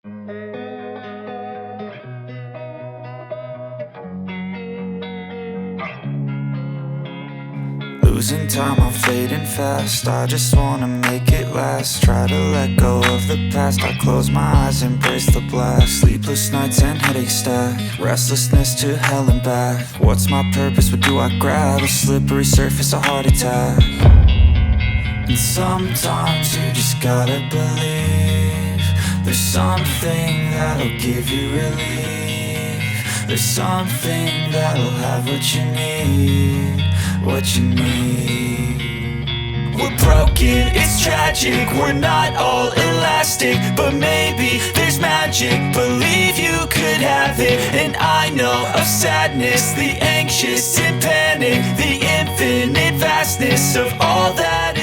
Losing time, I'm fading fast. I just wanna make it last. Try to let go of the past. I close my eyes, embrace the blast. Sleepless nights and headaches stack. Restlessness to hell and back. What's my purpose? What do I grab? A slippery surface, a heart attack. And sometimes you just gotta believe there's something that'll give you relief. There's something that'll have what you need, what you need. We're broken, it's tragic, we're not all elastic, but maybe there's magic. Believe you could have it. And I know of sadness, the anxious and panic, the infinite vastness of all that